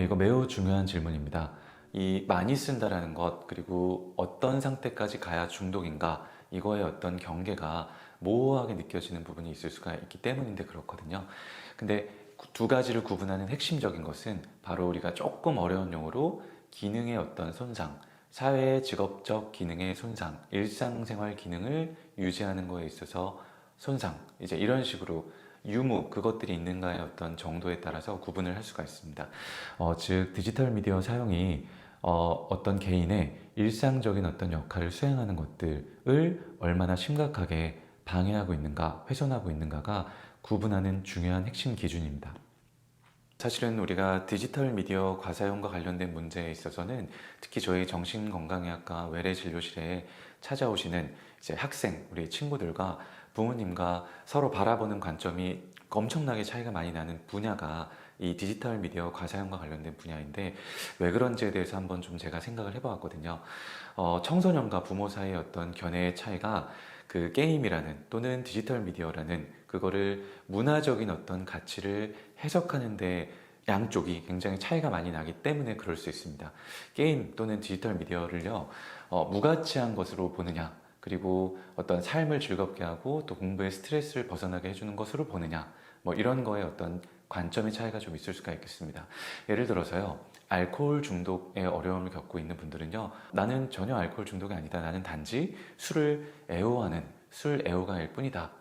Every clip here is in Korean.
네, 이거 매우 중요한 질문입니다. 이 많이 쓴다라는 것, 그리고 어떤 상태까지 가야 중독인가, 이거의 어떤 경계가 모호하게 느껴지는 부분이 있을 수가 있기 때문인데 그렇거든요. 근데 두 가지를 구분하는 핵심적인 것은 바로 우리가 조금 어려운 용어로 기능의 어떤 손상, 사회의 직업적 기능의 손상, 일상생활 기능을 유지하는 거에 있어서 손상, 이제 이런 식으로 유무, 그것들이 있는가의 어떤 정도에 따라서 구분을 할 수가 있습니다. 즉 디지털 미디어 사용이 어떤 개인의 일상적인 어떤 역할을 수행하는 것들을 얼마나 심각하게 방해하고 있는가, 훼손하고 있는가가 구분하는 중요한 핵심 기준입니다. 사실은 우리가 디지털 미디어 과사용과 관련된 문제에 있어서는 특히 저희 정신건강의학과 외래진료실에 찾아오시는 이제 학생, 우리 친구들과 부모님과 서로 바라보는 관점이 엄청나게 차이가 많이 나는 분야가 이 디지털 미디어 과사용과 관련된 분야인데 왜 그런지에 대해서 한번 좀 제가 생각을 해보았거든요. 청소년과 부모 사이의 어떤 견해의 차이가 그 게임이라는 또는 디지털 미디어라는 그거를 문화적인 어떤 가치를 해석하는데 양쪽이 굉장히 차이가 많이 나기 때문에 그럴 수 있습니다. 게임 또는 디지털 미디어를요, 무가치한 것으로 보느냐, 그리고 어떤 삶을 즐겁게 하고 또 공부에 스트레스를 벗어나게 해주는 것으로 보느냐, 뭐 이런 거에 어떤 관점의 차이가 좀 있을 수가 있겠습니다. 예를 들어서요, 알코올 중독에 어려움을 겪고 있는 분들은요, 나는 전혀 알코올 중독이 아니다. 나는 단지 술을 애호하는 술 애호가일 뿐이다.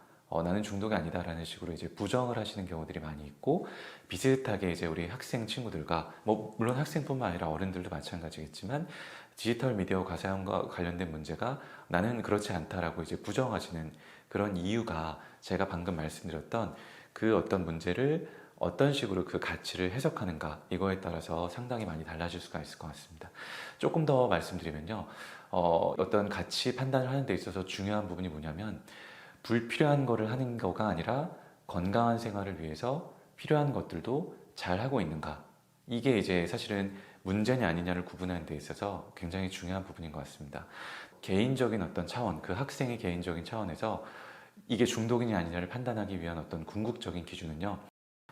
나는 중독이 아니다라는 식으로 이제 부정을 하시는 경우들이 많이 있고, 비슷하게 이제 우리 학생 친구들과, 뭐, 물론 학생뿐만 아니라 어른들도 마찬가지겠지만, 디지털 미디어 과사용과 관련된 문제가 나는 그렇지 않다라고 이제 부정하시는 그런 이유가 제가 방금 말씀드렸던 그 어떤 문제를 어떤 식으로 그 가치를 해석하는가 이거에 따라서 상당히 많이 달라질 수가 있을 것 같습니다. 조금 더 말씀드리면요. 어떤 가치 판단을 하는 데 있어서 중요한 부분이 뭐냐면 불필요한 거를 하는 거가 아니라 건강한 생활을 위해서 필요한 것들도 잘 하고 있는가. 이게 이제 사실은 문제냐 아니냐를 구분하는 데 있어서 굉장히 중요한 부분인 것 같습니다. 개인적인 어떤 차원, 그 학생의 개인적인 차원에서 이게 중독이냐 아니냐를 판단하기 위한 어떤 궁극적인 기준은요.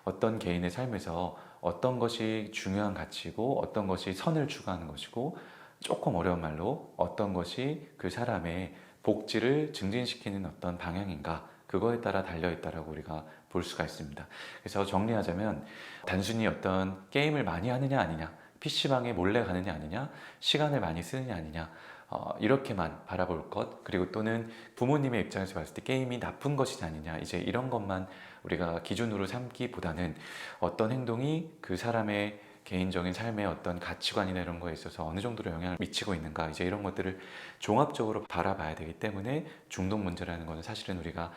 어떤 개인의 삶에서 어떤 것이 중요한 가치고 어떤 것이 선을 추구하는 것이고 조금 어려운 말로 어떤 것이 그 사람의 복지를 증진시키는 어떤 방향인가 그거에 따라 달려있다라고 우리가 볼 수가 있습니다. 그래서 정리하자면 단순히 어떤 게임을 많이 하느냐 아니냐 PC방에 몰래 가느냐 아니냐 시간을 많이 쓰느냐 아니냐 이렇게만 바라볼 것 그리고 또는 부모님의 입장에서 봤을 때 게임이 나쁜 것이냐 아니냐 이제 이런 것만 우리가 기준으로 삼기보다는 어떤 행동이 그 사람의 개인적인 삶의 어떤 가치관이나 이런 거에 있어서 어느 정도로 영향을 미치고 있는가 이제 이런 것들을 종합적으로 바라봐야 되기 때문에 중독 문제라는 것은 사실은 우리가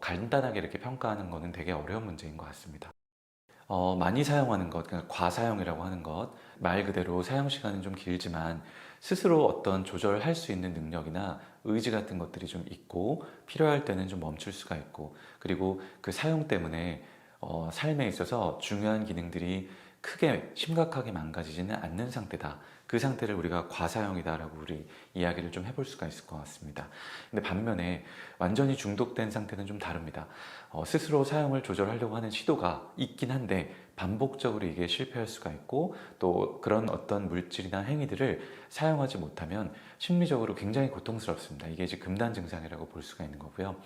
간단하게 이렇게 평가하는 것은 되게 어려운 문제인 것 같습니다. 많이 사용하는 것, 그러니까 과사용이라고 하는 것, 말 그대로 사용 시간은 좀 길지만 스스로 어떤 조절할 수 있는 능력이나 의지 같은 것들이 좀 있고 필요할 때는 좀 멈출 수가 있고 그리고 그 사용 때문에 삶에 있어서 중요한 기능들이 크게 심각하게 망가지지는 않는 상태다. 그 상태를 우리가 과사용이다라고 우리 이야기를 좀 해볼 수가 있을 것 같습니다. 근데 반면에 완전히 중독된 상태는 좀 다릅니다. 스스로 사용을 조절하려고 하는 시도가 있긴 한데 반복적으로 이게 실패할 수가 있고 또 그런 어떤 물질이나 행위들을 사용하지 못하면 심리적으로 굉장히 고통스럽습니다. 이게 이제 금단 증상이라고 볼 수가 있는 거고요.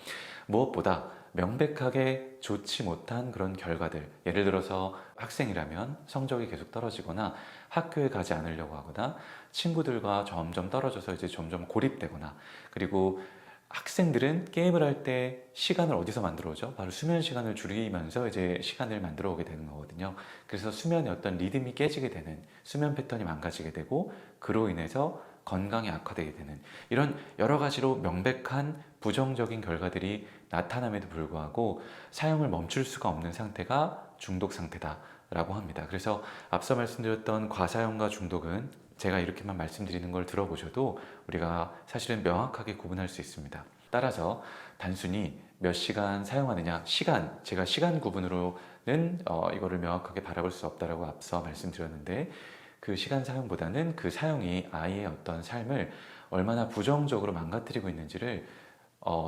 무엇보다 명백하게 좋지 못한 그런 결과들, 예를 들어서 학생이라면 성적이 계속 떨어지거나 학교에 가지 않으려고 하거나 친구들과 점점 떨어져서 이제 점점 고립되거나 그리고 학생들은 게임을 할 때 시간을 어디서 만들어 오죠? 바로 수면 시간을 줄이면서 이제 시간을 만들어 오게 되는 거거든요. 그래서 수면의 어떤 리듬이 깨지게 되는 수면 패턴이 망가지게 되고 그로 인해서 건강이 악화되게 되는 이런 여러 가지로 명백한 부정적인 결과들이 나타남에도 불구하고 사용을 멈출 수가 없는 상태가 중독 상태다라고 합니다. 그래서 앞서 말씀드렸던 과사용과 중독은 제가 이렇게만 말씀드리는 걸 들어보셔도 우리가 사실은 명확하게 구분할 수 있습니다. 따라서 단순히 몇 시간 사용하느냐, 시간, 제가 시간 구분으로는 이거를 명확하게 바라볼 수 없다라고 앞서 말씀드렸는데 그 시간 사용보다는 그 사용이 아이의 어떤 삶을 얼마나 부정적으로 망가뜨리고 있는지를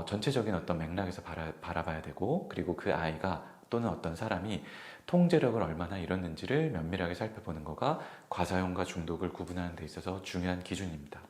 전체적인 어떤 맥락에서 바라봐야 되고 그리고 그 아이가 또는 어떤 사람이 통제력을 얼마나 잃었는지를 면밀하게 살펴보는 거가 과사용과 중독을 구분하는 데 있어서 중요한 기준입니다.